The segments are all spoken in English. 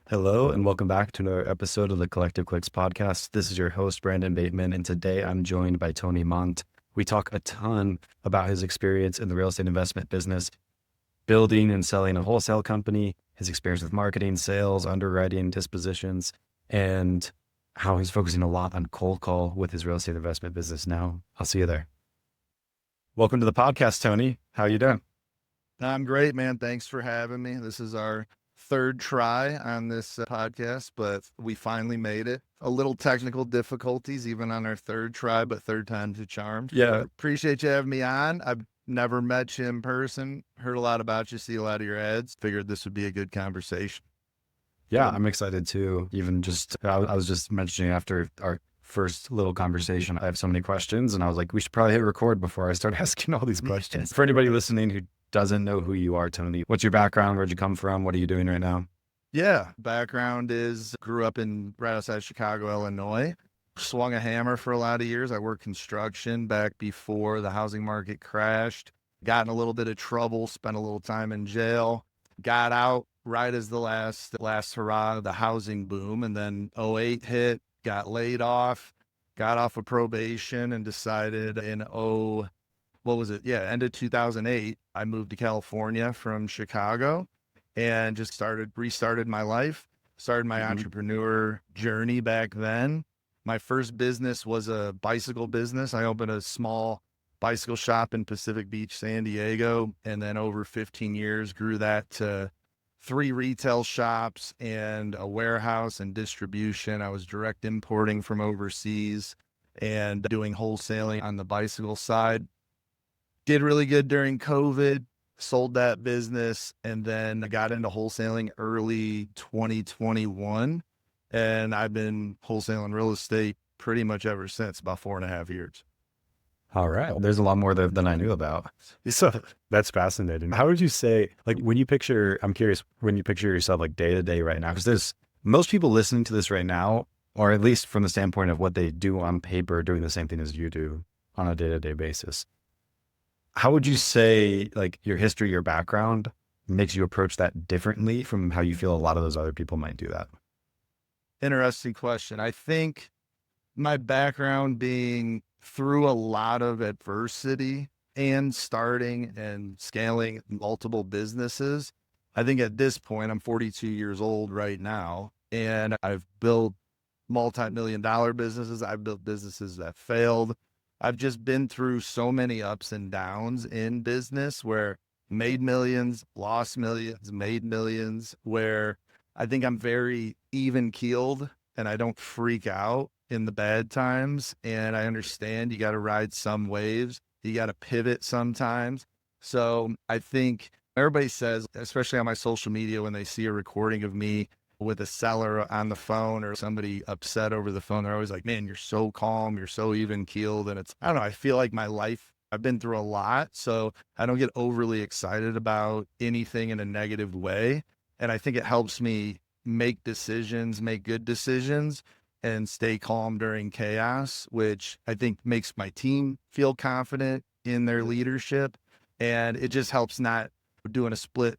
Hello, and welcome back to another episode of the Collective Clicks podcast. This is your host, Brandon Bateman, and today I'm joined by Tony Mont. We talk a ton about his experience in the real estate investment business, building and selling a wholesale company, his experience with marketing, sales, underwriting, dispositions, and how he's focusing a lot on cold call with his real estate investment business now. I'll see you there. Welcome to the podcast, Tony. How are you doing? I'm great, man. Thanks for having me. This is our third try on this podcast, but we finally made it. A little technical difficulties even on our third try, but third time's a charm. Yeah. Appreciate you having me on. I've never met you in person, heard a lot about you, see a lot of your ads. Figured this would be a good conversation. Yeah, I'm excited too. I was just mentioning after our first little conversation, I have so many questions and I was like, we should probably hit record before I start asking all these questions. For anybody listening who doesn't know who you are, Tony, what's your background? Where'd you come from? What are you doing right now? Yeah, background is grew up in right outside Chicago, Illinois. Swung a hammer for a lot of years. I worked construction back before the housing market crashed. Got in a little bit of trouble, spent a little time in jail. Got out right as the last hurrah of the housing boom, and then '08 hit, got laid off, got off of probation, and decided in end of 2008, I moved to California from Chicago and just restarted my life, started my entrepreneur journey back then. My first business was a bicycle business. I opened a small bicycle shop in Pacific Beach, San Diego, and then over 15 years grew that to 3 retail shops and a warehouse and distribution. I was direct importing from overseas and doing wholesaling on the bicycle side. Did really good during COVID, sold that business, and then I got into wholesaling early 2021. And I've been wholesaling real estate pretty much ever since, about 4.5 years. All right. There's a lot more than I knew about. So that's fascinating. How would you say, I'm curious, when you picture yourself like day to day right now, because there's most people listening to this right now, or at least from the standpoint of what they do on paper, doing the same thing as you do on a day to day basis. How would you say like your history, your background makes you approach that differently from how you feel a lot of those other people might do that? Interesting question. I think my background being through a lot of adversity and starting and scaling multiple businesses. I think at this point, I'm 42 years old right now, and I've built multi-million-dollar businesses. I've built businesses that failed. I've just been through so many ups and downs in business where made millions, lost millions, made millions, where I think I'm very even keeled and I don't freak out in the bad times. And I understand you got to ride some waves. You got to pivot sometimes. So I think everybody says, especially on my social media, when they see a recording of me with a seller on the phone or somebody upset over the phone, they're always like, man, you're so calm, you're so even keeled. And I don't know, I feel like my life, I've been through a lot, so I don't get overly excited about anything in a negative way. And I think it helps me make decisions, make good decisions, and stay calm during chaos, which I think makes my team feel confident in their leadership. And it just helps not doing a split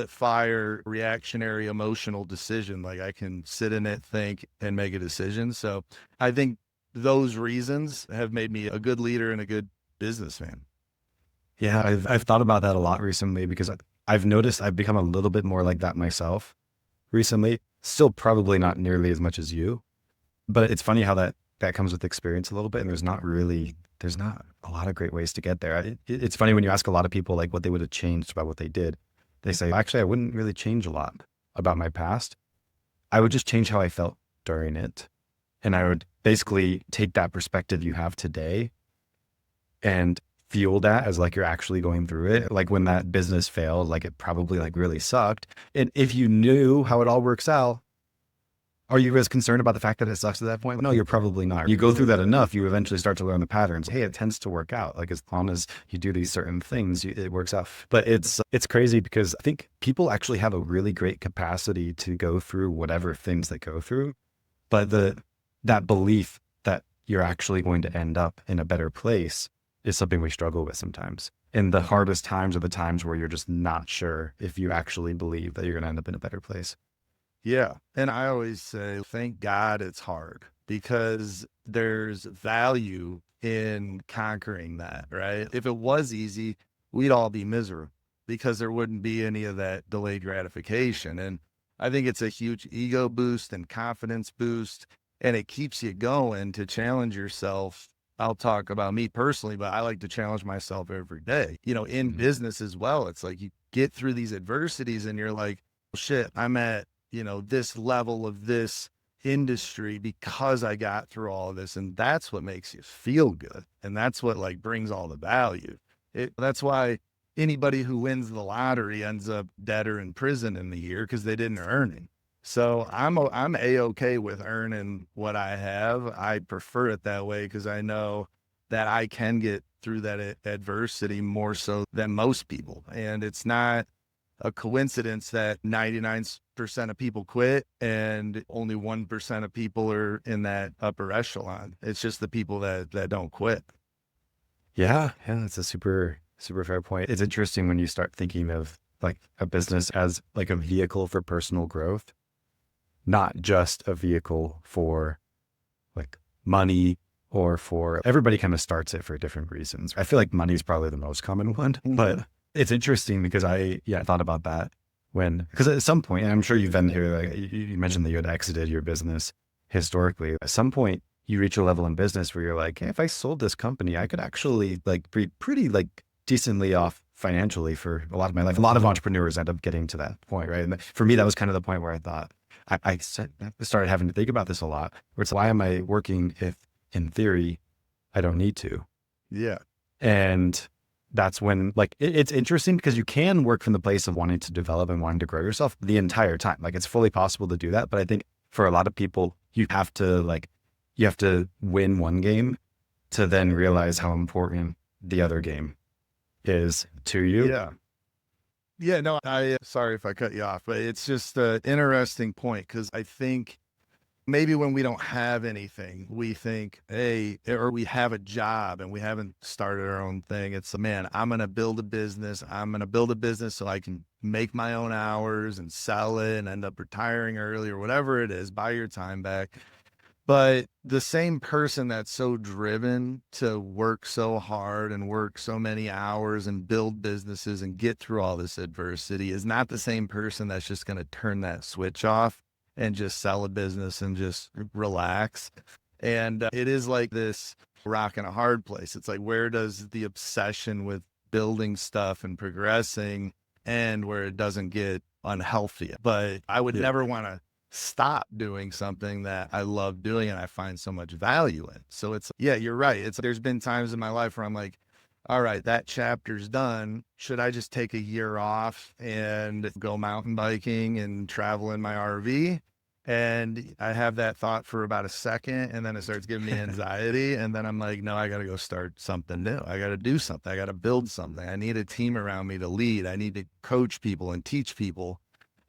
fire, reactionary, emotional decision. Like I can sit in it, think, and make a decision. So I think those reasons have made me a good leader and a good businessman. Yeah, I've thought about that a lot recently because I've noticed I've become a little bit more like that myself recently. Still probably not nearly as much as you, but it's funny how that comes with experience a little bit. And there's not a lot of great ways to get there. It's funny when you ask a lot of people like what they would have changed about what they did. They say, actually, I wouldn't really change a lot about my past. I would just change how I felt during it. And I would basically take that perspective you have today and feel that as like you're actually going through it. Like when that business failed, like it probably like really sucked. And if you knew how it all works out, are you as concerned about the fact that it sucks at that point? No, you're probably not. You go through that enough, you eventually start to learn the patterns. Hey, it tends to work out. Like as long as you do these certain things, it works out. But it's crazy because I think people actually have a really great capacity to go through whatever things they go through. But that belief that you're actually going to end up in a better place is something we struggle with sometimes. And the hardest times are the times where you're just not sure if you actually believe that you're going to end up in a better place. Yeah. And I always say, thank God it's hard because there's value in conquering that, right? If it was easy, we'd all be miserable because there wouldn't be any of that delayed gratification. And I think it's a huge ego boost and confidence boost, and it keeps you going to challenge yourself. I'll talk about me personally, but I like to challenge myself every day, in Mhm. business as well. It's like you get through these adversities and you're like, shit, I'm at this level of this industry because I got through all of this. And that's what makes you feel good. And that's what like brings all the value. That's why anybody who wins the lottery ends up dead or in prison in the year because they didn't earn it. So I'm a-okay with earning what I have. I prefer it that way because I know that I can get through that adversity more so than most people. And it's not a coincidence that 99% of people quit and only 1% of people are in that upper echelon. It's just the people that don't quit. Yeah, yeah, that's a super, super fair point. It's interesting when you start thinking of like a business as like a vehicle for personal growth, not just a vehicle for like money or for everybody kind of starts it for different reasons. I feel like money is probably the most common one, but it's interesting because I thought about that because at some point, and I'm sure you've been here, like you mentioned that you had exited your business historically. At some point, you reach a level in business where you're like, hey, if I sold this company, I could actually like be pretty like decently off financially for a lot of my life. A lot of entrepreneurs end up getting to that point, right? And for me, that was kind of the point where I thought, started having to think about this a lot, where it's why am I working if in theory I don't need to? Yeah. And that's when like it's interesting because you can work from the place of wanting to develop and wanting to grow yourself the entire time. Like it's fully possible to do that. But I think for a lot of people, you have to win one game to then realize how important the other game is to you. Yeah. Yeah. No, sorry if I cut you off, but it's just an interesting point because I think maybe when we don't have anything, we think, hey, or we have a job and we haven't started our own thing. It's, man, I'm going to build a business. I'm going to build a business so I can make my own hours and sell it and end up retiring early or whatever it is, buy your time back. But the same person that's so driven to work so hard and work so many hours and build businesses and get through all this adversity is not the same person that's just going to turn that switch off and just sell a business and just relax. And it is like this rock and a hard place. It's like, where does the obsession with building stuff and progressing end where it doesn't get unhealthy? But I would never want to stop doing something that I love doing and I find so much value in. So it's, yeah, you're right. There's been times in my life where I'm like, all right, that chapter's done. Should I just take a year off and go mountain biking and travel in my RV? And I have that thought for about a second and then it starts giving me anxiety. And then I'm like, no, I got to go start something new. I got to do something. I got to build something. I need a team around me to lead. I need to coach people and teach people.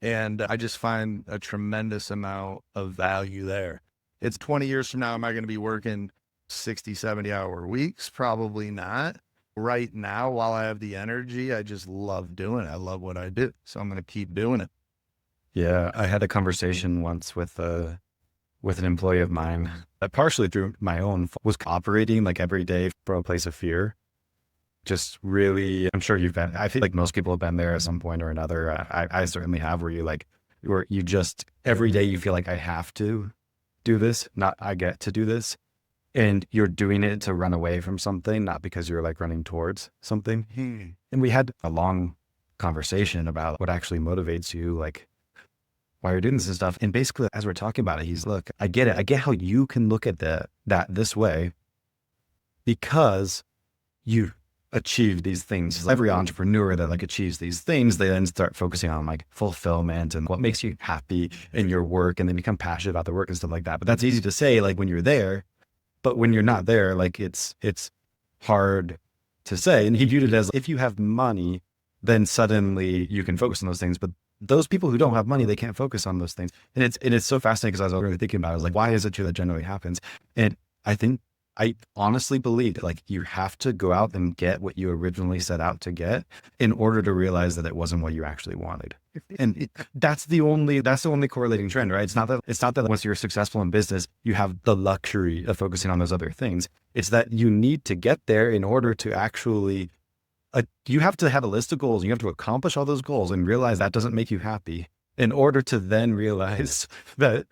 And I just find a tremendous amount of value there. It's 20 years from now, am I going to be working 60, 70-hour weeks? Probably not. Right now, while I have the energy, I just love doing it. I love what I do. So I'm going to keep doing it. Yeah. I had a conversation once with an employee of mine that partially through my own was operating like every day from a place of fear. Just really, I'm sure you've been, I feel like most people have been there at some point or another. I certainly have where you just, every day you feel like I have to do this, not I get to do this. And you're doing it to run away from something, not because you're like running towards something. And we had a long conversation about what actually motivates you, like why you're doing this and stuff. And basically, as we're talking about it, he's, look, I get it. I get how you can look at that this way because you achieve these things. Every entrepreneur that like achieves these things, they then start focusing on like fulfillment and what makes you happy in your work, and they become passionate about their work and stuff like that. But that's easy to say like when you're there, but when you're not there, like it's hard to say. And he viewed it as if you have money, then suddenly you can focus on those things. But those people who don't have money, they can't focus on those things. And it's so fascinating because I was really thinking about it. I was like, why is it true that generally happens? And I think I honestly believed like you have to go out and get what you originally set out to get in order to realize that it wasn't what you actually wanted. And that's the only correlating trend, right? It's not that once you're successful in business, you have the luxury of focusing on those other things. It's that you need to get there in order to actually, you have to have a list of goals. You have to accomplish all those goals and realize that doesn't make you happy in order to then realize that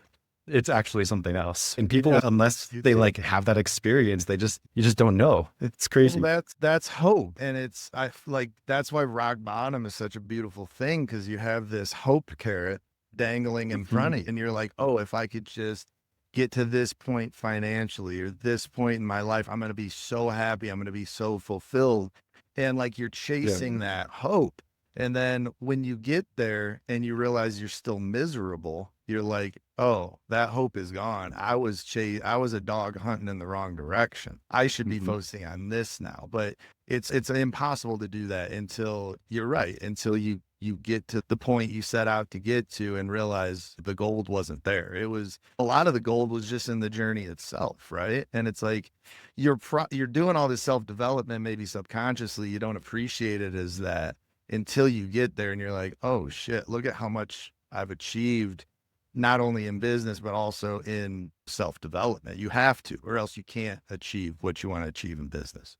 it's actually something else. And people, unless they like have that experience, you just don't know. It's crazy. Well, that's hope. And I like, that's why rock bottom is such a beautiful thing. Cause you have this hope carrot dangling in front of you. And you're like, oh, if I could just get to this point financially or this point in my life, I'm going to be so happy. I'm going to be so fulfilled. And like, you're chasing that hope. And then when you get there and you realize you're still miserable, you're like, oh, that hope is gone. I was a dog hunting in the wrong direction. I should be focusing on this now. But it's impossible to do that until you're right, until you get to the point you set out to get to and realize the gold wasn't there. It was, a lot of the gold was just in the journey itself, right? And it's like you're doing all this self-development, maybe subconsciously, you don't appreciate it as that until you get there and you're like, oh shit, look at how much I've achieved, not only in business, but also in self-development. You have to, or else you can't achieve what you want to achieve in business.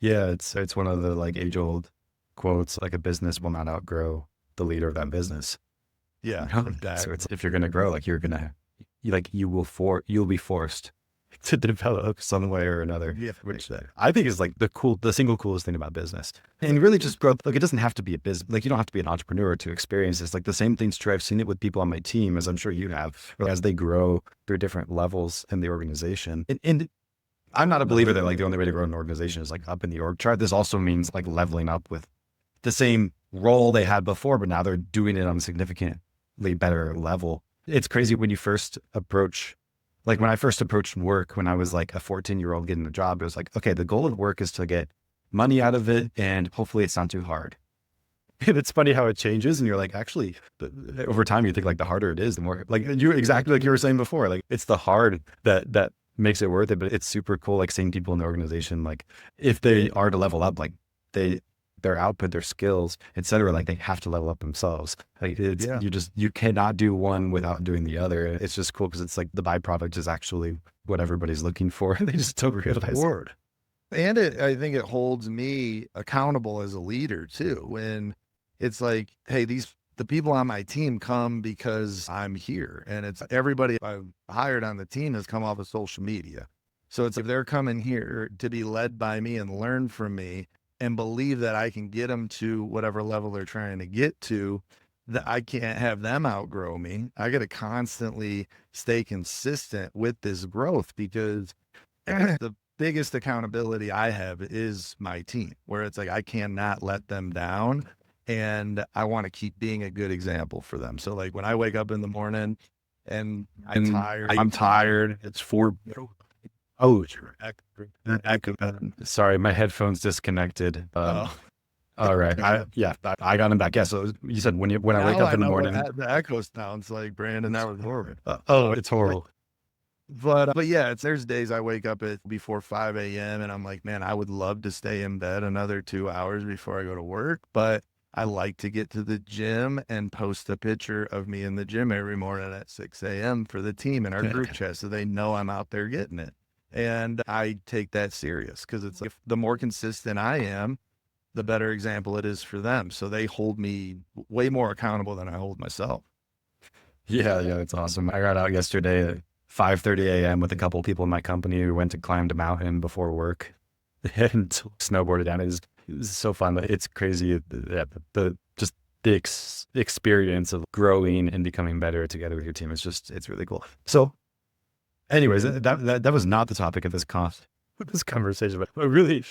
Yeah. It's one of the like age old quotes, like a business will not outgrow the leader of that business. Yeah. You know? Exactly. So it's, if you're going to grow, like you'll be forced to develop some way or another, Yeah, which I think is like the single coolest thing about business. And really just growth. Like it doesn't have to be a business. Like you don't have to be an entrepreneur to experience this. Like the same thing's true. I've seen it with people on my team, as I'm sure you have, as they grow through different levels in the organization. And I'm not a believer that like the only way to grow an organization is like up in the org chart. This also means like leveling up with the same role they had before, but now they're doing it on a significantly better level. It's crazy when you first approach, like when I first approached work, when I was like a 14-year-old getting a job, it was like, okay, the goal of work is to get money out of it and hopefully it's not too hard. And it's funny how it changes. And you're like, actually, over time, you think like the harder it is, the more like exactly like you were saying before, like it's the hard that makes it worth it. But it's super cool, like seeing people in the organization, like if they are to level up, like their output, their skills, et cetera, like they have to level up themselves. Like it's, you cannot do one without doing the other. It's just cool because it's like the byproduct is actually what everybody's looking for. They just don't realize it. And I think it holds me accountable as a leader too. When it's like, hey, the people on my team come because I'm here, and it's everybody I've hired on the team has come off of social media. So it's if they're coming here to be led by me and learn from me and believe that I can get them to whatever level they're trying to get to, that I can't have them outgrow me. I got to constantly stay consistent with this growth because the biggest accountability I have is my team, where it's like, I cannot let them down and I want to keep being a good example for them. So like when I wake up in the morning and I'm tired, it's 4. Oh, sorry, my headphones disconnected. All right. I got them back. Yeah. So you said when I wake up in the morning, the echo sounds like, Brandon, that was horrible. It's horrible. But yeah, there's days I wake up before 5 a.m. and I'm like, man, I would love to stay in bed another 2 hours before I go to work, but I like to get to the gym and post a picture of me in the gym every morning at 6 a.m. for the team in our group chat, so they know I'm out there getting it. And I take that serious because it's like, the more consistent I am, the better example it is for them. So they hold me way more accountable than I hold myself. Yeah, it's awesome. I got out yesterday at 5:30 a.m. with a couple of people in my company who went to climb a mountain before work and snowboarded down. It was so fun. It's crazy. The experience of growing and becoming better together with your team. It's really cool. So anyways, that was not the topic of this conversation, but really,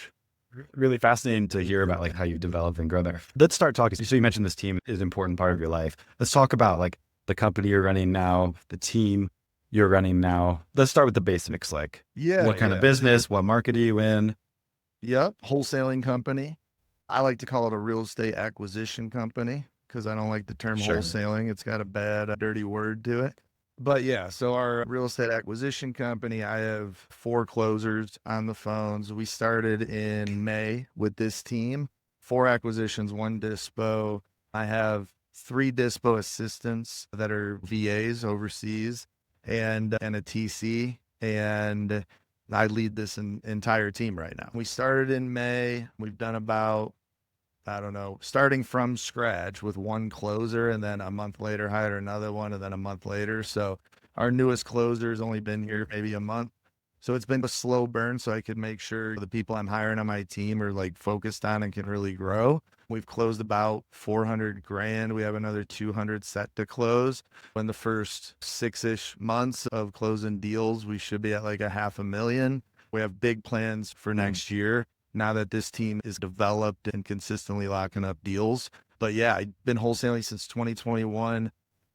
really fascinating to hear about like how you develop and grow there. Let's start talking. So you mentioned this team is an important part of your life. Let's talk about like the company you're running now, the team you're running now. Let's start with the basics. Like what kind of business, what market are you in? Yep. Wholesaling company. I like to call it a real estate acquisition company because I don't like the term wholesaling. It's got a bad, dirty word to it. But yeah, so our real estate acquisition company, I have 4 closers on the phones. We started in May with this team, 4 acquisitions, 1 dispo. I have 3 dispo assistants that are VAs overseas and a TC. And I lead this entire team right now. We started in May. We've done about, I don't know, starting from scratch with 1 closer, and then a month later hired another one, and then a month later. So our newest closer's only been here maybe a month. So it's been a slow burn so I could make sure the people I'm hiring on my team are like focused on and can really grow. We've closed about 400 grand. We have another 200 set to close. In the first 6-ish months of closing deals, we should be at like a 500,000. We have big plans for next year now that this team is developed and consistently locking up deals. But yeah, I've been wholesaling since 2021.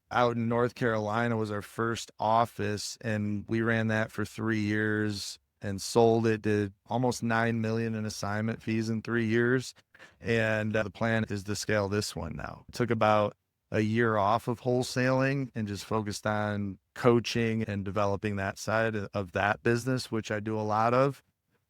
Out in North Carolina was our first office, and we ran that for 3 years and sold it, did almost 9 million in assignment fees in 3 years. And the plan is to scale this one now. It took about a year off of wholesaling and just focused on coaching and developing that side of that business, which I do a lot of.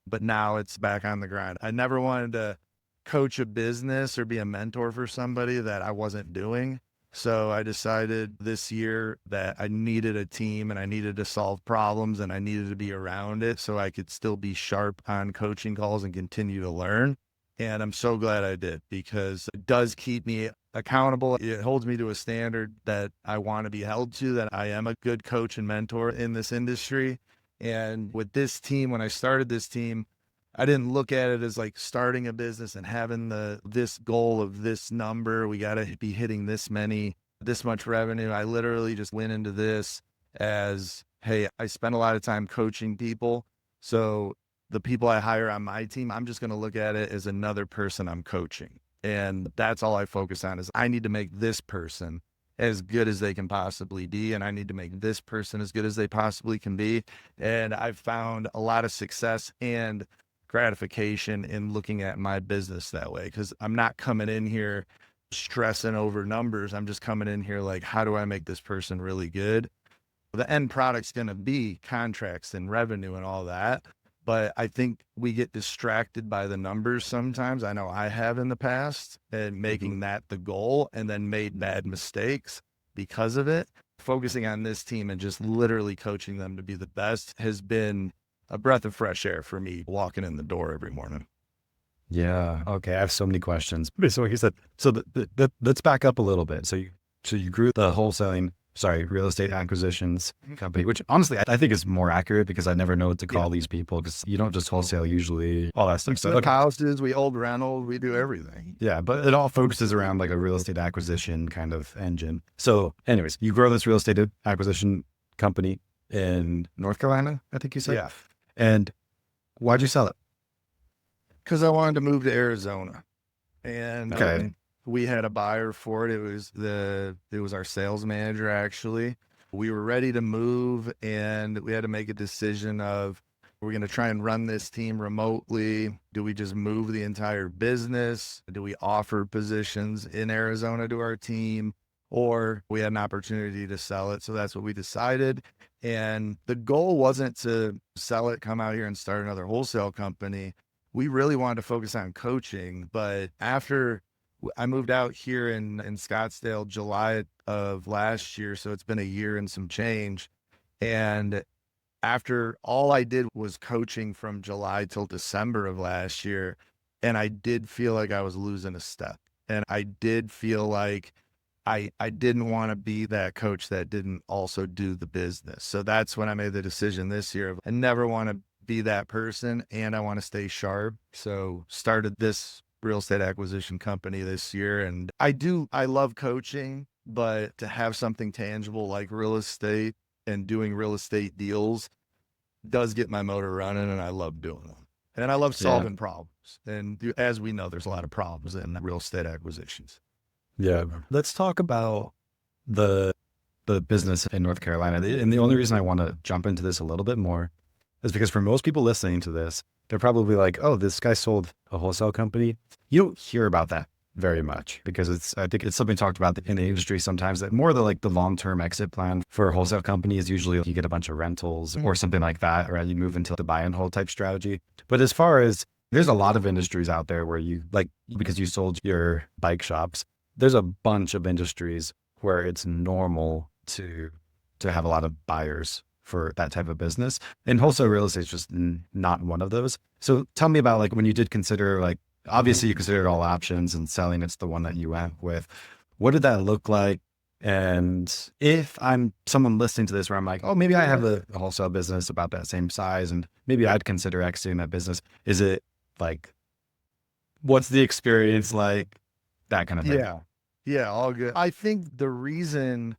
But now it's back on the grind. I never wanted to coach a business or be a mentor for somebody that I wasn't doing. So I decided this year that I needed a team and I needed to solve problems and I needed to be around it so I could still be sharp on coaching calls and continue to learn. And I'm so glad I did, because it does keep me accountable. It holds me to a standard that I want to be held to, that I am a good coach and mentor in this industry. And with this team, when I started this team, I didn't look at it as like starting a business and having this goal of this number. We got to be hitting this much revenue. I literally just went into this as, hey, I spend a lot of time coaching people. So the people I hire on my team, I'm just going to look at it as another person I'm coaching. And that's all I focus on, is I need to make this person as good as they can possibly be, and I need to make this person as good as they possibly can be. And I've found a lot of success and gratification in looking at my business that way, because I'm not coming in here stressing over numbers. I'm just coming in here like, how do I make this person really good? The end product's going to be contracts and revenue and all that. But I think we get distracted by the numbers sometimes. I know I have in the past, and making that the goal, and then made bad mistakes because of it. Focusing on this team and just literally coaching them to be the best has been a breath of fresh air for me walking in the door every morning. Yeah. Okay. I have so many questions. So like you said, let's back up a little bit. So you grew the real estate acquisitions company, which honestly I think is more accurate, because I never know what to call these people, because you don't just wholesale usually, all that stuff. So houses, we hold rental, we do everything. Yeah, but it all focuses around like a real estate acquisition kind of engine. So anyways, you grow this real estate acquisition company in North Carolina, I think you said. Yeah. And why'd you sell it? Because I wanted to move to Arizona, and we had a buyer for it. It was our sales manager, actually. We were ready to move, and we had to make a decision of, we're going to try and run this team remotely. Do we just move the entire business? Do we offer positions in Arizona to our team? Or we had an opportunity to sell it. So that's what we decided. And the goal wasn't to sell it, come out here and start another wholesale company. We really wanted to focus on coaching. But after I moved out here in Scottsdale, July of last year, so it's been a year and some change. And after all I did was coaching from July till December of last year, and I did feel like I was losing a step. And I did feel like I didn't want to be that coach that didn't also do the business. So that's when I made the decision this year of, I never want to be that person, and I want to stay sharp. So started this real estate acquisition company this year. And I love coaching, but to have something tangible like real estate and doing real estate deals does get my motor running, and I love doing them. And I love solving problems. And as we know, there's a lot of problems in real estate acquisitions. Yeah. Let's talk about the business in North Carolina. And the only reason I want to jump into this a little bit more is because for most people listening to this, they're probably like, oh, this guy sold a wholesale company. You don't hear about that very much because I think it's something talked about in the industry sometimes that more the long-term exit plan for a wholesale company is usually you get a bunch of rentals or something like that, or you move into the buy and hold type strategy. But as far as there's a lot of industries out there where you like, because you sold your bike shops, there's a bunch of industries where it's normal to have a lot of buyers for that type of business. And wholesale real estate is just not one of those. So tell me about like when you did consider like, obviously you considered all options and selling, it's the one that you went with. What did that look like? And if I'm someone listening to this where I'm like, oh, maybe I have a wholesale business about that same size and maybe I'd consider exiting that business. Is it like, what's the experience like? That kind of thing. Yeah. Yeah. All good. I think the reason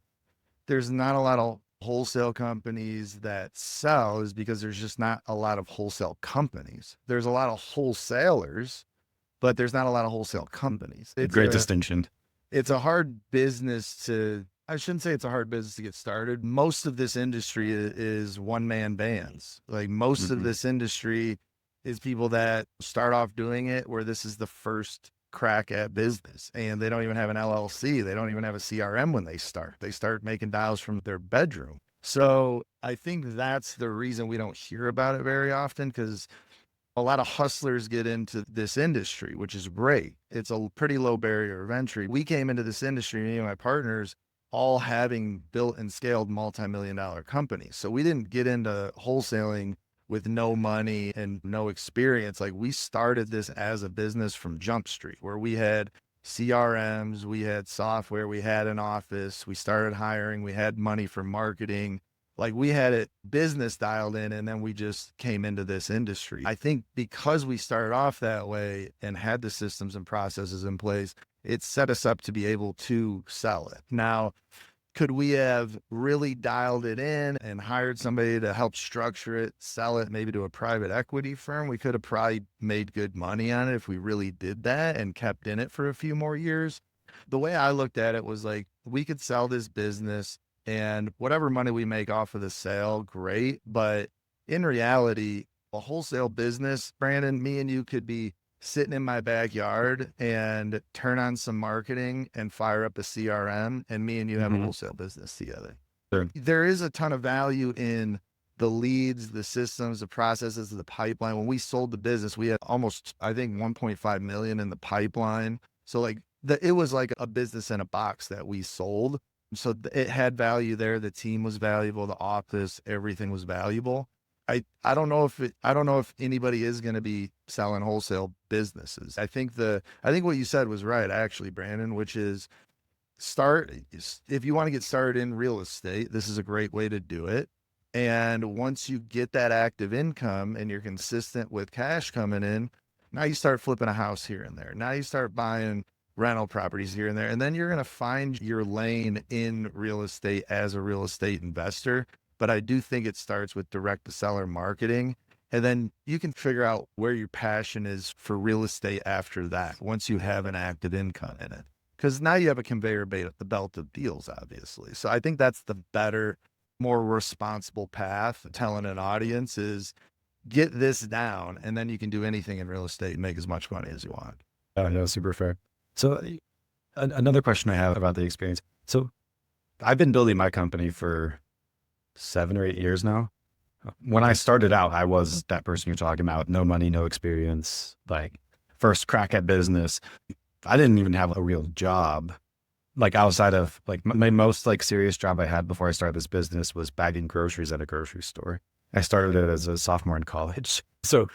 there's not a lot of wholesale companies that sell is because there's just not a lot of wholesale companies. There's a lot of wholesalers, but there's not a lot of wholesale companies. Great distinction. It's a hard business to, I shouldn't say it's a hard business to get started. Most of this industry is one man bands. Like most of this industry is people that start off doing it where this is the first crack at business and they don't even have an LLC. They don't even have a CRM when they start. They start making dials from their bedroom. So I think that's the reason we don't hear about it very often, because a lot of hustlers get into this industry, which is great. It's a pretty low barrier of entry. We came into this industry, me and my partners, all having built and scaled multi-million-dollar companies. So we didn't get into wholesaling with no money and no experience. Like we started this as a business from Jump Street, where we had CRMs, we had software, we had an office, we started hiring, we had money for marketing. Like we had it business dialed in, and then we just came into this industry. I think because we started off that way and had the systems and processes in place, it set us up to be able to sell it. Now, could we have really dialed it in and hired somebody to help structure it, sell it maybe to a private equity firm? We could have probably made good money on it if we really did that and kept in it for a few more years. The way I looked at it was like, we could sell this business and whatever money we make off of the sale, great. But in reality, a wholesale business, Brandon, me and you could be sitting in my backyard and turn on some marketing and fire up a CRM, and me and you have a wholesale business together. Sure. There is a ton of value in the leads, the systems, the processes, the pipeline. When we sold the business, we had almost, I think, 1.5 million in the pipeline. So like it was like a business in a box that we sold. So it had value there. The team was valuable. The office, everything was valuable. I don't know if anybody is going to be selling wholesale businesses. I think what you said was right, actually, Brandon, which is if you want to get started in real estate, this is a great way to do it. And once you get that active income and you're consistent with cash coming in, now you start flipping a house here and there. Now you start buying rental properties here and there. And then you're going to find your lane in real estate as a real estate investor. But I do think it starts with direct to seller marketing. And then you can figure out where your passion is for real estate after that, once you have an active income in it. Because now you have a conveyor belt of deals, obviously. So I think that's the better, more responsible path. Telling an audience is get this down, and then you can do anything in real estate and make as much money as you want. Oh, no, super fair. So another question I have about the experience. So I've been building my company for 7 or 8 years now. When I started out, I was that person you're talking about, no money, no experience, like first crack at business. I didn't even have a real job. Like outside of like my most like serious job I had before I started this business was bagging groceries at a grocery store. I started it as a sophomore in college. So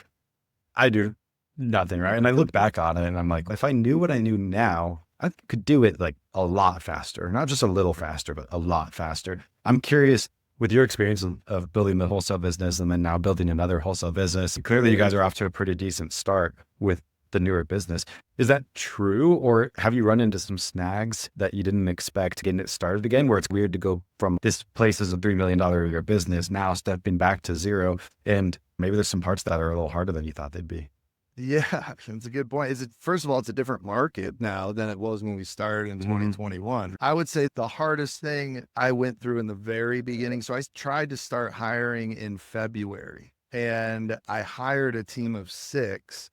I do nothing, right? And I look back on it and I'm like, if I knew what I knew now, I could do it like a lot faster, not just a little faster, but a lot faster. I'm curious, with your experience of building the wholesale business and then now building another wholesale business, clearly you guys are off to a pretty decent start with the newer business. Is that true? Or have you run into some snags that you didn't expect getting it started again, where it's weird to go from this place is a $3 million a year business, now stepping back to zero, and maybe there's some parts that are a little harder than you thought they'd be? Yeah, that's a good point. First of all, it's a different market now than it was when we started in 2021. I would say the hardest thing I went through in the very beginning. So I tried to start hiring in February, and I hired a team of 6,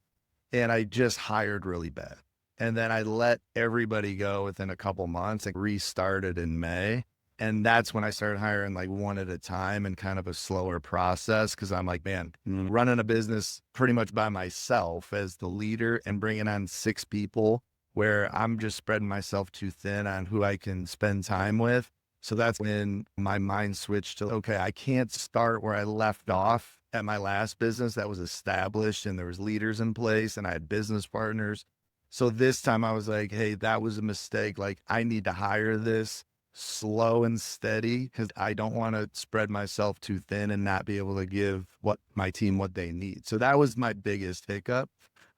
and I just hired really bad. And then I let everybody go within a couple months and restarted in May. And that's when I started hiring like one at a time and kind of a slower process. Cause I'm like, man, running a business pretty much by myself as the leader and bringing on 6 people where I'm just spreading myself too thin on who I can spend time with. So that's when my mind switched to, okay, I can't start where I left off at my last business that was established and there was leaders in place and I had business partners. So this time I was like, hey, that was a mistake. Like I need to hire this slow and steady because I don't want to spread myself too thin and not be able to give what my team what they need. So that was my biggest hiccup.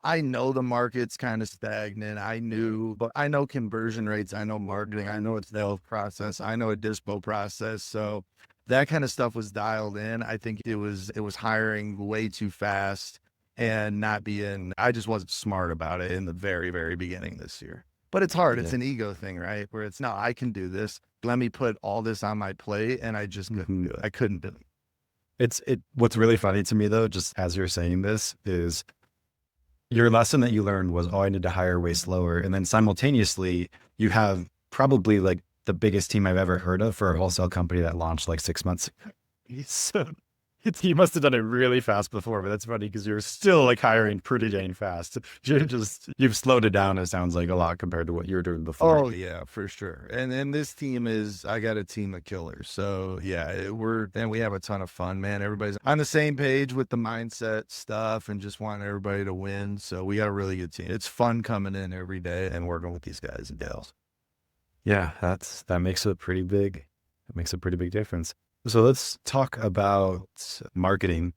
I know the market's kind of stagnant. But I know conversion rates. I know marketing. I know a sales process. I know a dispo process. So that kind of stuff was dialed in. I think it was hiring way too fast and I just wasn't smart about it in the very, very beginning this year. But it's hard. It's Yeah. an ego thing, right? Where it's, no, I can do this. Let me put all this on my plate. And I just couldn't do it. I couldn't do it. What's really funny to me though, just as you're saying this, is your lesson that you learned was, oh, I need to hire way slower. And then simultaneously, you have probably like the biggest team I've ever heard of for a wholesale company that launched like 6 months ago. So you must have done it really fast before, but that's funny because you're still like hiring pretty dang fast. You've slowed it down, it sounds like, a lot compared to what you were doing before. Oh yeah, for sure. And this team I got a team of killers. So yeah, we have a ton of fun, man. Everybody's on the same page with the mindset stuff and just wanting everybody to win. So we got a really good team. It's fun coming in every day and working with these guys and gals. Yeah, that makes a pretty big difference. So let's talk about marketing.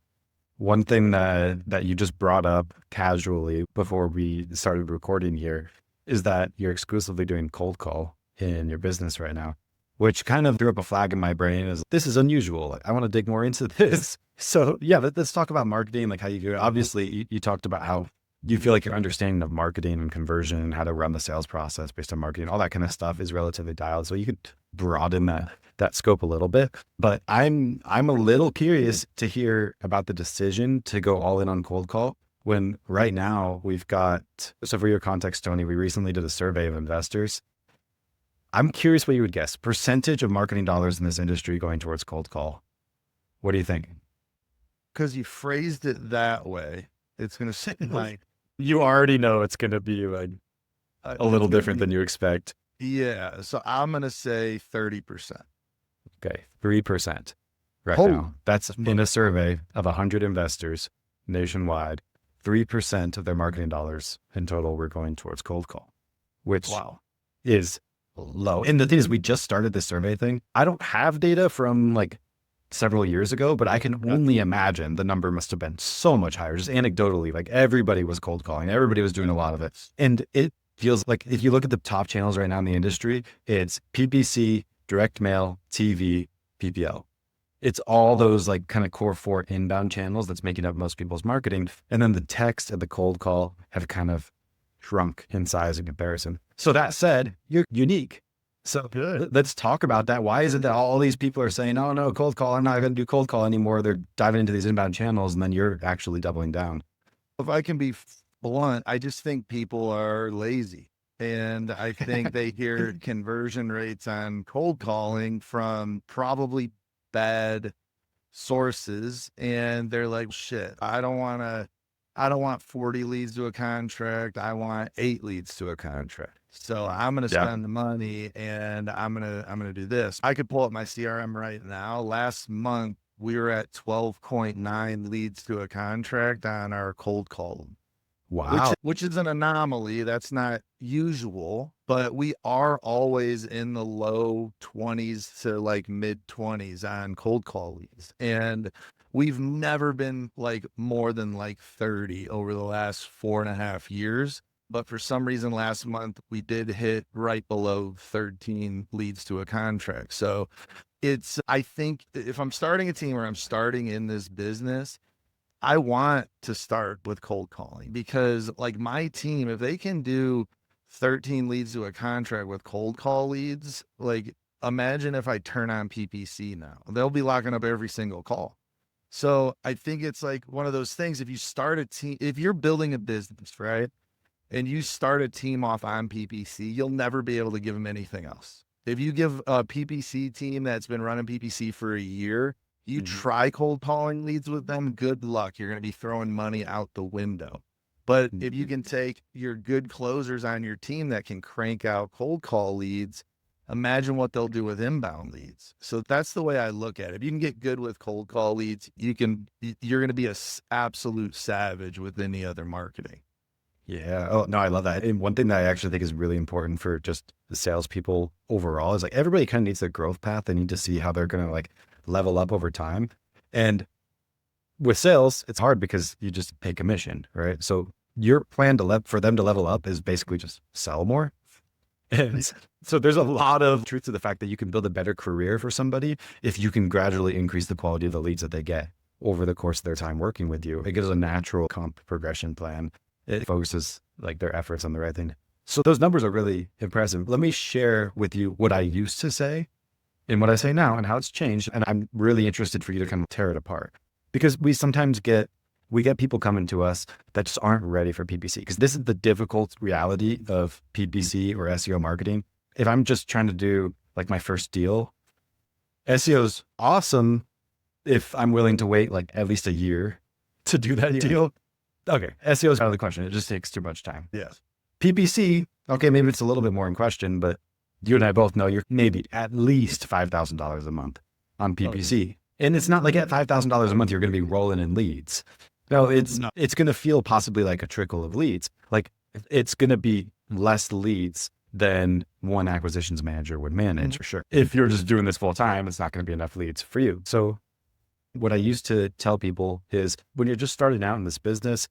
One thing that you just brought up casually before we started recording here is that you're exclusively doing cold call in your business right now, which kind of threw up a flag in my brain as this is unusual. Like, I want to dig more into this. So yeah, let's talk about marketing, like how you do it. Obviously, you talked about how you feel like your understanding of marketing and conversion and how to run the sales process based on marketing, all that kind of stuff is relatively dialed. So you could broaden that scope a little bit, but I'm a little curious to hear about the decision to go all in on cold call when right now so for your context, Tony, we recently did a survey of investors. I'm curious what you would guess percentage of marketing dollars in this industry going towards cold call. What do you think? Because you phrased it that way, it's going to sound like, You already know it's going to be like a little different than you expect. yeah. So I'm going to say 30%. Okay, 3% right Holy now. That's in a survey of 100 investors nationwide. 3% of their marketing dollars in total were going towards cold call, which Wow. is low. And the thing is, we just started this survey thing. I don't have data from like several years ago, but I can only imagine the number must have been so much higher. Just anecdotally, like everybody was cold calling, everybody was doing a lot of it. And it feels like if you look at the top channels right now in the industry, it's PPC, direct mail, TV, PPL. It's all those like kind of core 4 inbound channels that's making up most people's marketing. And then the text and the cold call have kind of shrunk in size in comparison. So that said, you're unique. So let's talk about that. Why is it that all these people are saying, oh no, cold call, I'm not going to do cold call anymore. They're diving into these inbound channels and then you're actually doubling down. If I can be blunt, I just think people are lazy. And I think they hear conversion rates on cold calling from probably bad sources. And they're like, shit, I don't want 40 leads to a contract. I want 8 leads to a contract. So I'm going to spend the money and I'm going to do this. I could pull up my CRM right now. Last month, we were at 12.9 leads to a contract on our cold call. Wow. Which is an anomaly. That's not usual, but we are always in the low 20s to like mid 20s on cold call leads. And we've never been like more than like 30 over the last 4.5 years. But for some reason, last month we did hit right below 13 leads to a contract. So I think if I'm starting a team or I'm starting in this business, I want to start with cold calling because like my team, if they can do 13 leads to a contract with cold call leads, like imagine if I turn on PPC now, they'll be locking up every single call. So I think it's like one of those things. If you start a team, if you're building a business, right, and you start a team off on PPC, you'll never be able to give them anything else. If you give a PPC team that's been running PPC for a year, you try cold calling leads with them, good luck. You're going to be throwing money out the window. But if you can take your good closers on your team that can crank out cold call leads, imagine what they'll do with inbound leads. So that's the way I look at it. If you can get good with cold call leads, you're going to be a absolute savage with any other marketing. Yeah. Oh, no, I love that. And one thing that I actually think is really important for just the salespeople overall is like everybody kind of needs a growth path. They need to see how they're going to like level up over time. And with sales, it's hard because you just pay commission, right? So your plan for them to level up is basically just sell more. And so there's a lot of truth to the fact that you can build a better career for somebody if you can gradually increase the quality of the leads that they get over the course of their time working with you. It gives a natural comp progression plan. It focuses like their efforts on the right thing. So those numbers are really impressive. Let me share with you what I used to say and what I say now and how it's changed. And I'm really interested for you to kind of tear it apart because we sometimes get people coming to us that just aren't ready for PPC because this is the difficult reality of PPC or SEO marketing. If I'm just trying to do like my first deal, SEO's awesome if I'm willing to wait like at least a year to do that deal. Okay, SEO is out of the question. It just takes too much time. Yes. PPC, okay, maybe it's a little bit more in question, but you and I both know you're maybe at least $5,000 a month on PPC. And it's not like at $5,000 a month, you're going to be rolling in leads. No, it's going to feel possibly like a trickle of leads. Like it's going to be less leads than one acquisitions manager would manage for sure. If you're just doing this full time, it's not going to be enough leads for you. So what I used to tell people is when you're just starting out in this business,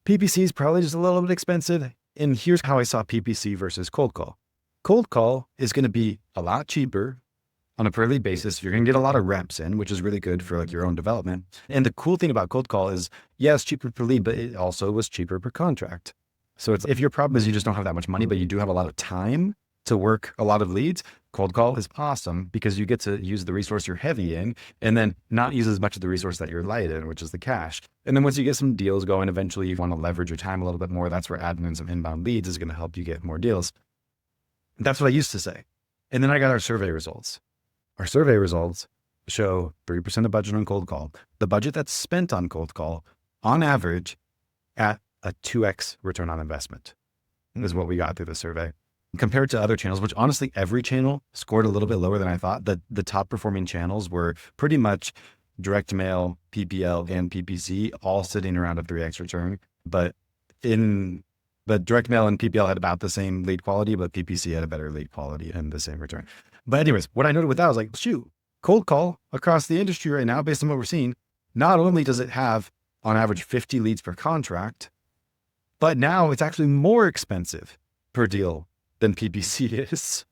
PPC is probably just a little bit expensive. And here's how I saw PPC versus cold call. Cold call is going to be a lot cheaper on a per lead basis. You're going to get a lot of reps in, which is really good for like your own development. And the cool thing about cold call is, yeah, it's cheaper per lead, but it also was cheaper per contract. So it's if your problem is you just don't have that much money, but you do have a lot of time to work a lot of leads, cold call is awesome because you get to use the resource you're heavy in and then not use as much of the resource that you're light in, which is the cash. And then once you get some deals going, eventually you want to leverage your time a little bit more. That's where adding in some inbound leads is going to help you get more deals. That's what I used to say. And then I got our survey results. Our survey results show 3% of budget on cold call. The budget that's spent on cold call on average at a 2x return on investment is what we got through the survey. Compared to other channels, which honestly, every channel scored a little bit lower than I thought. The top performing channels were pretty much direct mail, PPL, and PPC, all sitting around a 3x return. But direct mail and PPL had about the same lead quality, but PPC had a better lead quality and the same return. But anyways, what I noted with that was like, shoot, cold call across the industry right now, based on what we're seeing, not only does it have on average 50 leads per contract, but now it's actually more expensive per deal than PPC is,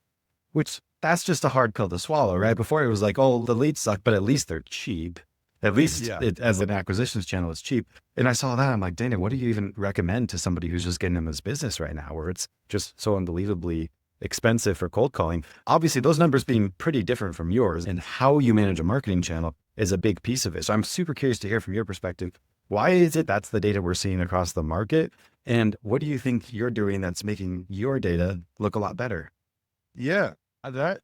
which that's just a hard pill to swallow, right? Before it was like, oh, the leads suck, but at least they're cheap. At least it, as an acquisitions channel, it's cheap. And I saw that. I'm like, Dana, what do you even recommend to somebody who's just getting in this business right now where it's just so unbelievably expensive for cold calling? Obviously, those numbers being pretty different from yours and how you manage a marketing channel is a big piece of it. So I'm super curious to hear from your perspective. Why is it that's the data we're seeing across the market? And what do you think you're doing that's making your data look a lot better? Yeah, that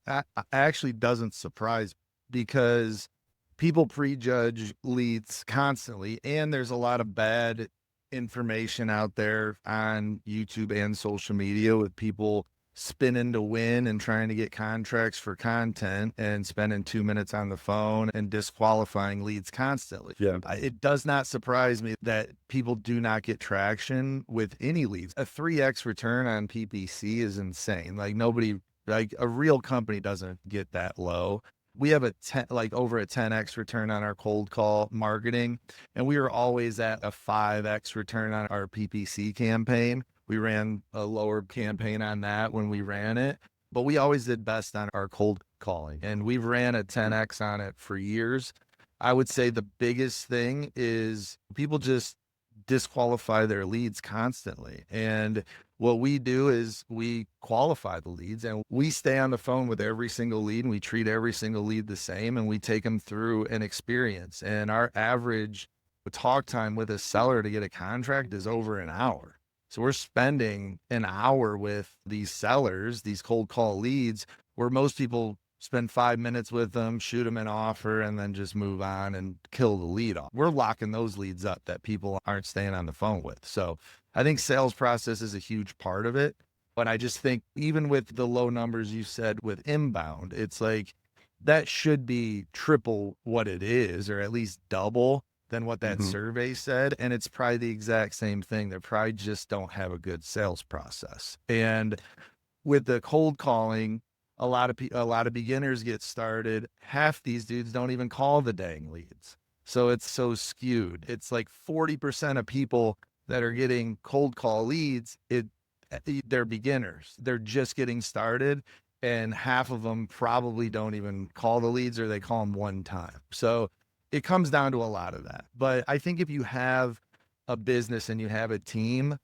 actually doesn't surprise me because people prejudge leads constantly. And there's a lot of bad information out there on YouTube and social media with people spinning to win and trying to get contracts for content and spending 2 minutes on the phone and disqualifying leads constantly. Yeah. It does not surprise me that people do not get traction with any leads. A 3x return on PPC is insane. Like a real company doesn't get that low. We have over a 10x return on our cold call marketing, and we were always at a 5x return on our PPC campaign. We ran a lower campaign on that when we ran it, but we always did best on our cold calling, and we've ran a 10x on it for years. I would say the biggest thing is people just disqualify their leads constantly. And what we do is we qualify the leads and we stay on the phone with every single lead and we treat every single lead the same and we take them through an experience. And our average talk time with a seller to get a contract is over an hour. So we're spending an hour with these sellers, these cold call leads, where most people spend 5 minutes with them, shoot them an offer, and then just move on and kill the lead off. We're locking those leads up that people aren't staying on the phone with. So I think sales process is a huge part of it. But I just think even with the low numbers you said with inbound, it's like that should be triple what it is, or at least double than what that Mhm. survey said. And it's probably the exact same thing. They probably just don't have a good sales process. And with the cold calling, a lot of beginners get started. Half these dudes don't even call the dang leads. So it's so skewed. It's like 40% of people that are getting cold call leads, they're beginners. They're just getting started, and half of them probably don't even call the leads, or they call them one time. So it comes down to a lot of that. But I think if you have a business and you have a team,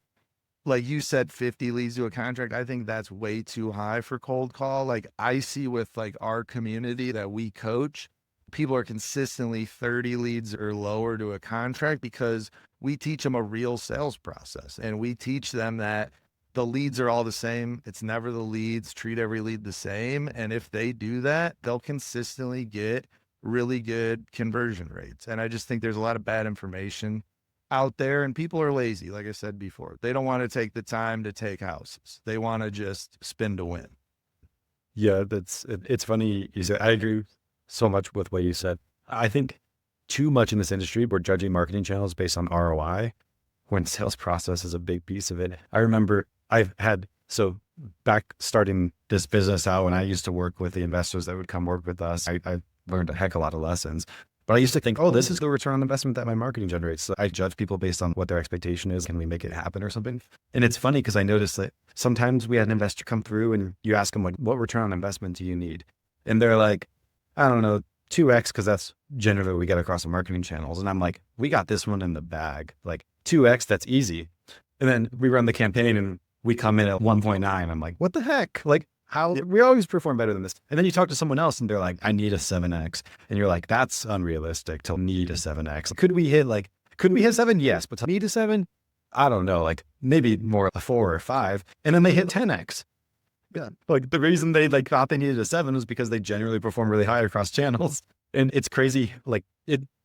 like you said, 50 leads to a contract, I think that's way too high for cold call. Like I see with like our community that we coach, people are consistently 30 leads or lower to a contract because we teach them a real sales process, and we teach them that the leads are all the same. It's never the leads. Treat every lead the same. And if they do that, they'll consistently get really good conversion rates. And I just think there's a lot of bad information out there, and people are lazy. Like I said before, they don't want to take the time to take houses. They want to just spin to win. Yeah, it's funny you said. I agree so much with what you said. I think too much in this industry, we're judging marketing channels based on ROI when sales process is a big piece of it. I remember so back starting this business out when I used to work with the investors that would come work with us, I learned a heck of a lot of lessons. But I used to think, oh, this is the return on investment that my marketing generates. So I judge people based on what their expectation is. Can we make it happen or something? And it's funny because I noticed that sometimes we had an investor come through and you ask them, like, what return on investment do you need? And they're like, I don't know, 2x, because that's generally what we get across the marketing channels. And I'm like, we got this one in the bag. Like 2x, that's easy. And then we run the campaign and we come in at 1.9. I'm like, what the heck? Like, how we always perform better than this. And then you talk to someone else and they're like, I need a 7x. And you're like, that's unrealistic to need a 7x. Could we hit 7? Yes. But to need a 7, I don't know, like maybe more a 4 or 5. And then they hit 10x. Yeah. Like the reason they thought they needed a 7 was because they generally perform really high across channels. And it's crazy.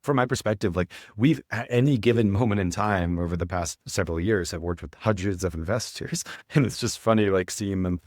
From my perspective, like we've at any given moment in time over the past several years have worked with hundreds of investors. And it's just funny, like seeing them,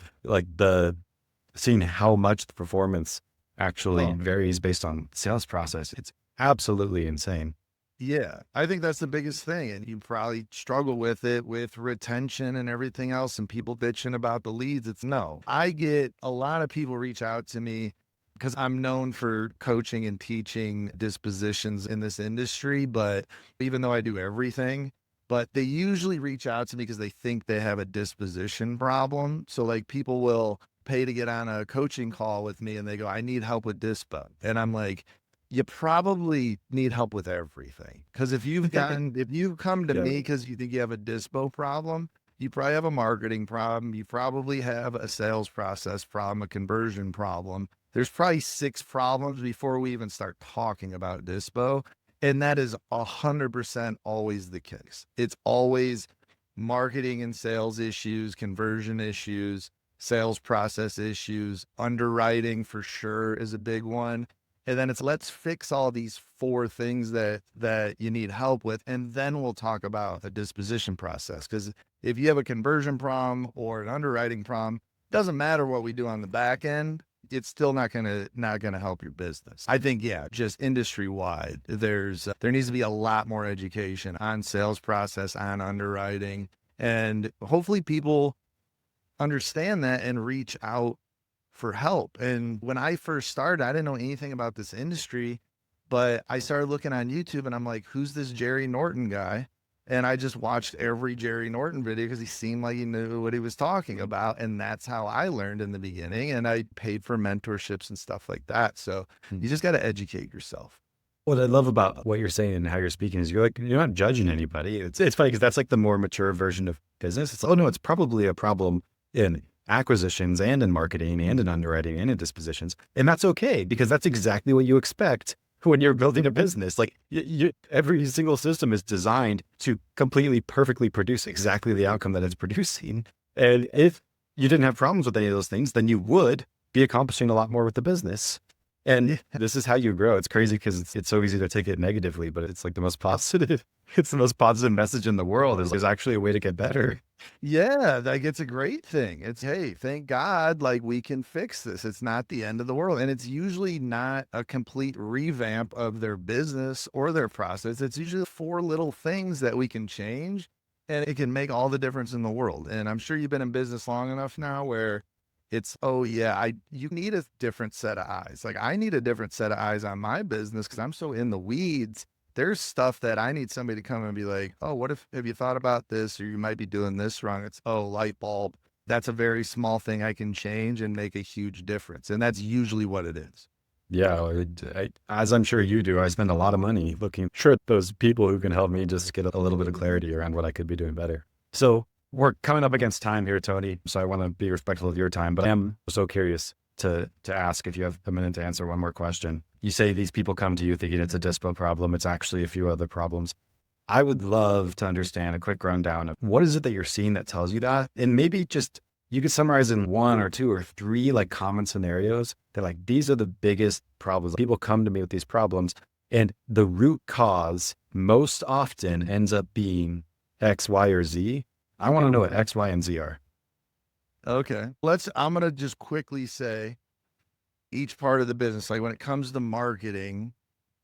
seeing how much the performance actually varies based on sales process. It's absolutely insane. Yeah, I think that's the biggest thing. And you probably struggle with it with retention and everything else, and people bitching about the leads. It's no. I get a lot of people reach out to me because I'm known for coaching and teaching dispositions in this industry. But even though I do everything, but they usually reach out to me because they think they have a disposition problem. So like people will pay to get on a coaching call with me and they go, I need help with dispo. And I'm like, you probably need help with everything. Because if you've come to Yeah. me because you think you have a dispo problem, you probably have a marketing problem. You probably have a sales process problem, a conversion problem. There's probably 6 problems before we even start talking about dispo. And that is 100% always the case. It's always marketing and sales issues, conversion issues, sales process issues, underwriting for sure is a big one. And then it's let's fix all these 4 things that you need help with, and then we'll talk about a disposition process. Because if you have a conversion problem or an underwriting problem, doesn't matter what we do on the back end, it's still not gonna help your business. I think, yeah, just industry wide, there needs to be a lot more education on sales process, on underwriting, and hopefully people understand that and reach out for help. And when I first started, I didn't know anything about this industry, but I started looking on YouTube and I'm like, who's this Jerry Norton guy? And I just watched every Jerry Norton video because he seemed like he knew what he was talking about. And that's how I learned in the beginning. And I paid for mentorships and stuff like that. So you just got to educate yourself. What I love about what you're saying and how you're speaking is you're not judging anybody. It's funny because that's like the more mature version of business. It's, oh no, it's probably a problem in acquisitions and in marketing and in underwriting and in dispositions. And that's okay because that's exactly what you expect when you're building a business. Like every single system is designed to completely perfectly produce exactly the outcome that it's producing. And if you didn't have problems with any of those things, then you would be accomplishing a lot more with the business. And this is how you grow. It's crazy because it's so easy to take it negatively, but it's like the most positive. It's the most positive message in the world. Is there's actually a way to get better. Yeah, like it's a great thing. It's, hey, thank God, like we can fix this. It's not the end of the world. And it's usually not a complete revamp of their business or their process. It's usually 4 little things that we can change and it can make all the difference in the world. And I'm sure you've been in business long enough now where it's, oh yeah, you need a different set of eyes. Like I need a different set of eyes on my business because I'm so in the weeds. There's stuff that I need somebody to come and be like, oh, have you thought about this? Or you might be doing this wrong. It's, oh, light bulb. That's a very small thing I can change and make a huge difference. And that's usually what it is. Yeah, as I'm sure you do, I spend a lot of money looking sure at those people who can help me just get a little bit of clarity around what I could be doing better. So we're coming up against time here, Tony. So I want to be respectful of your time, but I am so curious to ask if you have a minute to answer one more question. You say these people come to you thinking it's a dispo problem. It's actually a few other problems. I would love to understand a quick rundown of what is it that you're seeing that tells you that? And maybe just you could summarize in 1 or 2 or 3 like common scenarios that like these are the biggest problems. People come to me with these problems and the root cause most often ends up being X, Y, or Z. I want to know what X, Y, and Z are. Okay. I'm going to just quickly say each part of the business. Like when it comes to marketing,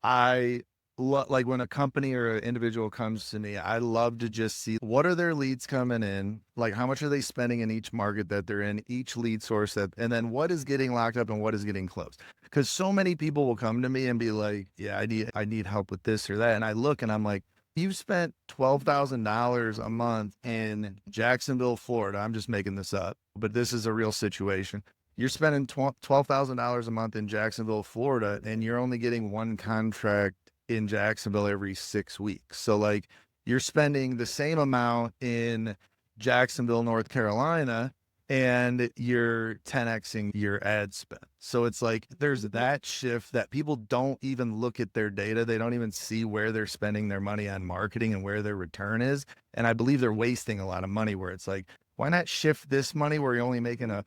like when a company or an individual comes to me, I love to just see what are their leads coming in, like how much are they spending in each market that they're in, each lead source and then what is getting locked up and what is getting closed. Because so many people will come to me and be like, yeah, I need help with this or that. And I look and I'm like, you've spent $12,000 a month in Jacksonville, Florida. I'm just making this up, but this is a real situation. You're spending $12,000 a month in Jacksonville, Florida, and you're only getting one contract in Jacksonville every 6 weeks. So like you're spending the same amount in Jacksonville, North Carolina, and you're 10xing your ad spend. So it's like there's that shift that people don't even look at their data. They don't even see where they're spending their money on marketing and where their return is. And I believe they're wasting a lot of money where it's like, why not shift this money where you're only making a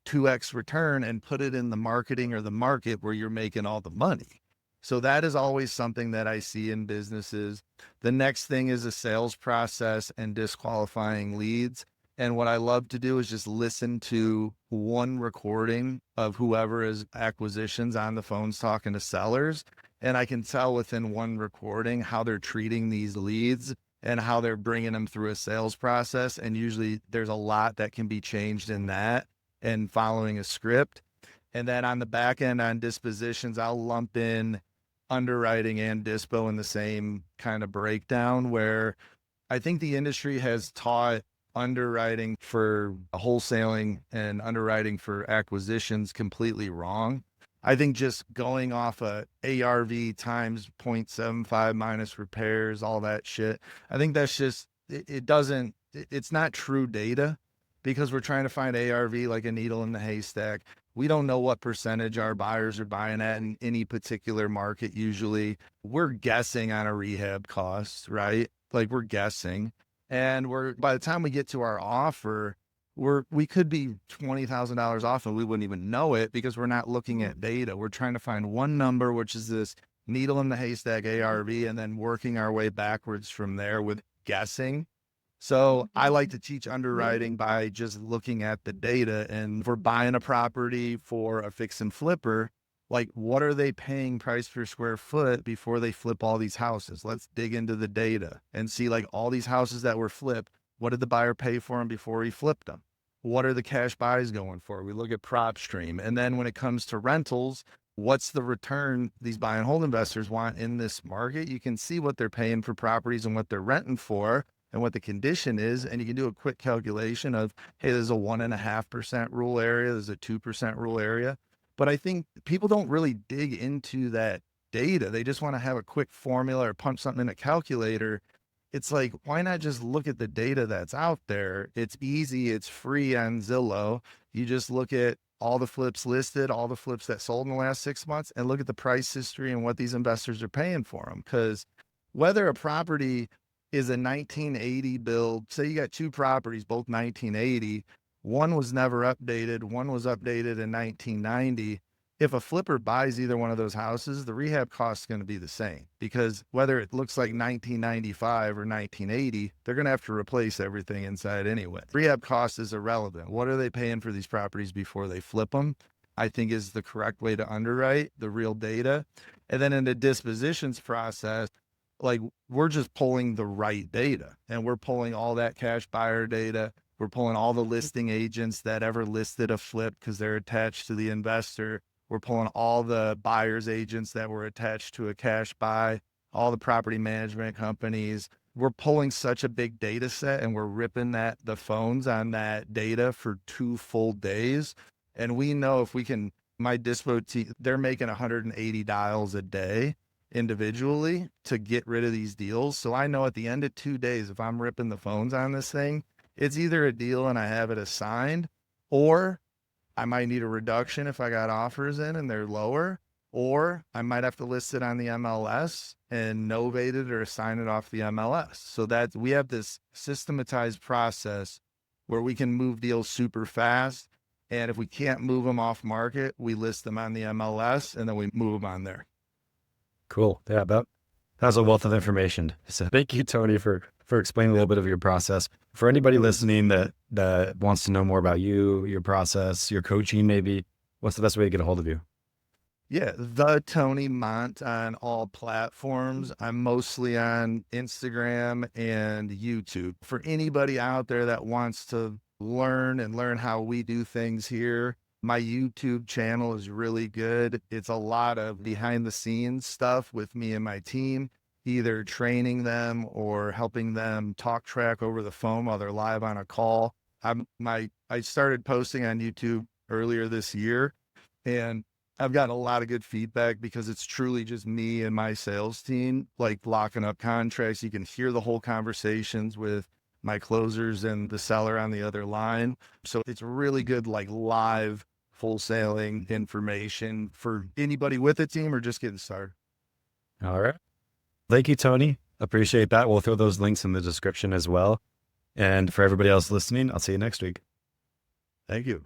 2x return and put it in the marketing or the market where you're making all the money? So that is always something that I see in businesses. The next thing is a sales process and disqualifying leads. And what I love to do is just listen to one recording of whoever is acquisitions on the phones talking to sellers. And I can tell within one recording how they're treating these leads and how they're bringing them through a sales process. And usually there's a lot that can be changed in that and following a script. And then on the back end on dispositions, I'll lump in underwriting and dispo in the same kind of breakdown where I think the industry has taught underwriting for wholesaling and underwriting for acquisitions completely wrong. I think just going off a ARV times 0.75 minus repairs, all that shit. I think that's just, it's not true data because we're trying to find ARV like a needle in the haystack. We don't know what percentage our buyers are buying at in any particular market. Usually we're guessing on a rehab cost, right? Like we're guessing. And by the time we get to our offer, we could be $20,000 off and we wouldn't even know it because we're not looking at data. We're trying to find one number, which is this needle in the haystack ARV, and then working our way backwards from there with guessing. So I like to teach underwriting by just looking at the data. And if we're buying a property for a fix and flipper, like what are they paying price per square foot before they flip all these houses? Let's dig into the data and see like all these houses that were flipped. What did the buyer pay for them before he flipped them? What are the cash buys going for? We look at prop stream. And then when it comes to rentals, what's the return these buy and hold investors want in this market? You can see what they're paying for properties and what they're renting for and what the condition is. And you can do a quick calculation of, hey, there's a 1.5% rural area. There's a 2% rural area. But I think people don't really dig into that data. They just want to have a quick formula or punch something in a calculator. It's like, why not just look at the data that's out there? It's easy. It's free on Zillow. You just look at all the flips listed, all the flips that sold in the last 6 months, and look at the price history and what these investors are paying for them. Because whether a property is a 1980 build, say you got two properties, both 1980, one was never updated, one was updated in 1990. If a flipper buys either one of those houses, the rehab cost is going to be the same, because whether it looks like 1995 or 1980, they're going to have to replace everything inside anyway. Rehab cost is irrelevant. What are they paying for these properties before they flip them? I think is the correct way to underwrite the real data. And then in the dispositions process, like, we're just pulling the right data, and we're pulling all that cash buyer data. We're pulling all the listing agents that ever listed a flip because they're attached to the investor. We're pulling all the buyer's agents that were attached to a cash buy, all the property management companies. We're pulling such a big data set, and we're ripping the phones on that data for 2 full days. And we know if we can, my dispo team, they're making 180 dials a day individually to get rid of these deals. So I know at the end of 2 days, if I'm ripping the phones on this thing, it's either a deal and I have it assigned, or I might need a reduction if I got offers in and they're lower, or I might have to list it on the MLS and novate it or assign it off the MLS. So that we have this systematized process where we can move deals super fast. And if we can't move them off market, we list them on the MLS and then we move them on there. Cool. Yeah, that was a wealth of information. So thank you, Tony, for explaining a little bit of your process. For anybody listening that wants to know more about you, your process, your coaching, maybe, what's the best way to get a hold of you? Yeah, the Tony Mont on all platforms. I'm mostly on Instagram and YouTube. For anybody out there that wants to learn how we do things here, my YouTube channel is really good. It's a lot of behind the scenes stuff with me and my team, either training them or helping them talk track over the phone while they're live on a call. I started posting on YouTube earlier this year, and I've gotten a lot of good feedback because it's truly just me and my sales team, like, locking up contracts. You can hear the whole conversations with my closers and the seller on the other line. So it's really good, like, live wholesaling information for anybody with a team or just getting started. All right. Thank you, Tony. Appreciate that. We'll throw those links in the description as well. And for everybody else listening, I'll see you next week. Thank you.